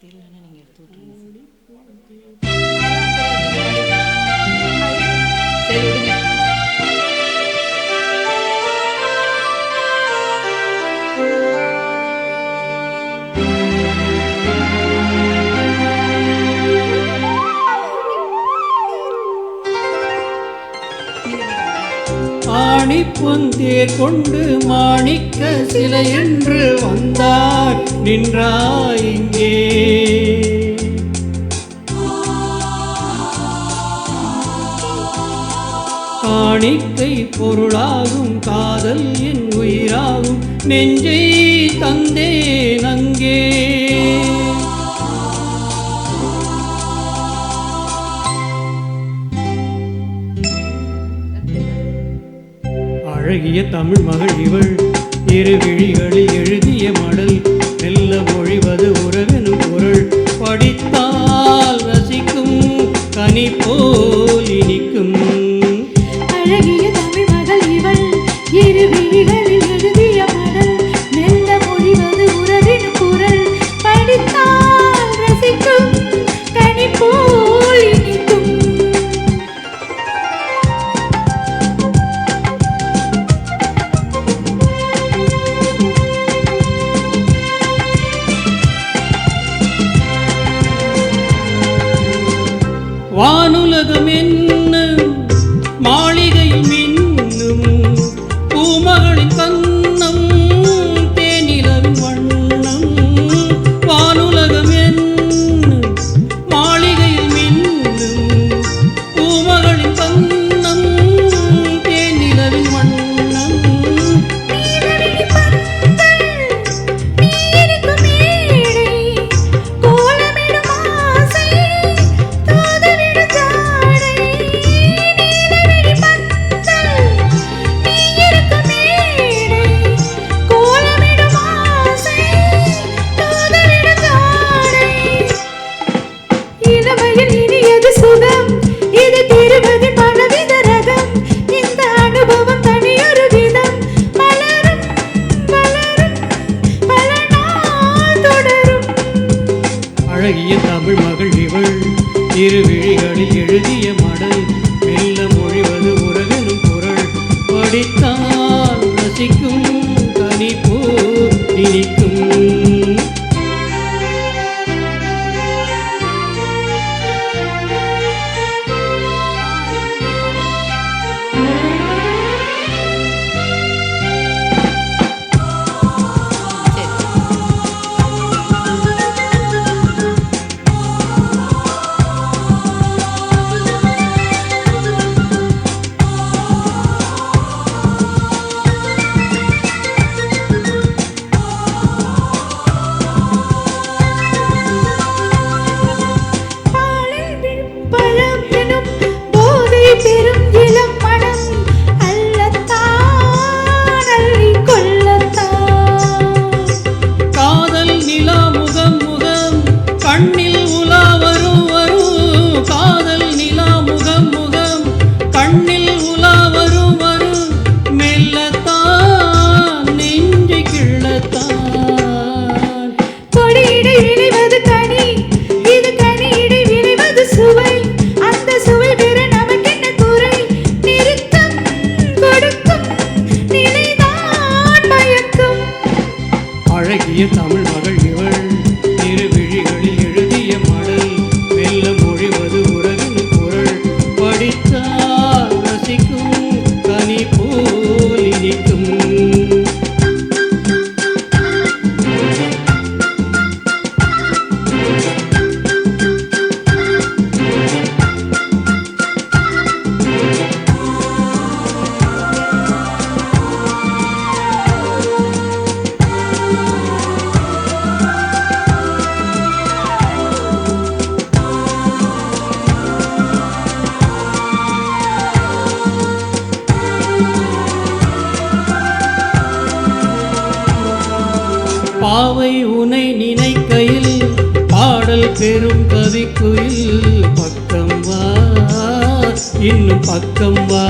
தெரியலன்னா நீங்கள் எடுத்து விட்டுருங்க. சரி விடுங்க. ஆணிப்பொந்தேர் கொண்டு மாணிக்க சிலை என்று வந்தாய் நின்றாய் இங்கே. காணிக்கை பொருளாகும் காதல் என் உயிராகும் நெஞ்சை தந்தேன் அங்கே. அழகிய தமிழ் மகள் இவள் இரு விழிகளில் எழுதிய மடல் மெல்ல மொழிவது உறவெனும் பொருள் படித்தால் ரசிக்கும் கனி போல் இனிக்கும். அழகிய தமிழ் மகள் இவள் இரு விழிகளில் எழுதிய மடல் மெல்ல மொழிவது உறவெனும் பொருள் படித்தால் ரசிக்கும் கனி போல் இனிக்கும். வானுலகம் என்ன மாளிகையில் மின்னும் பூமகளின் கண்ணம் தேனிலவின் வண்ணம். வானுலகம் என்ன மாளிகையில் மின்னும் பூமகளின் கண்ணம் தேனிலவின் வண்ணம். அழகிய தமிழ் மகள் இவள் இரு விழிகளில் எழுதிய மடல் மெல்ல மொழிவது உறவெனும் பொருள் படித்தால் ரசிக்கும் கனி போல் இனிக்கும். அழகிய தமிழ் மகள் இவள் இரு விழிகளில் எழுதிய மடல் மெல்ல மொழிவது உறவின் பொருள் படித்தால் ரசிக்கும் கனி போல் இனிக்கும். பாவை உனை நினைக்கையில் பாடல் பெரும் கவிக்குயில் பக்கம் வா இன்னும் பக்கம் வா.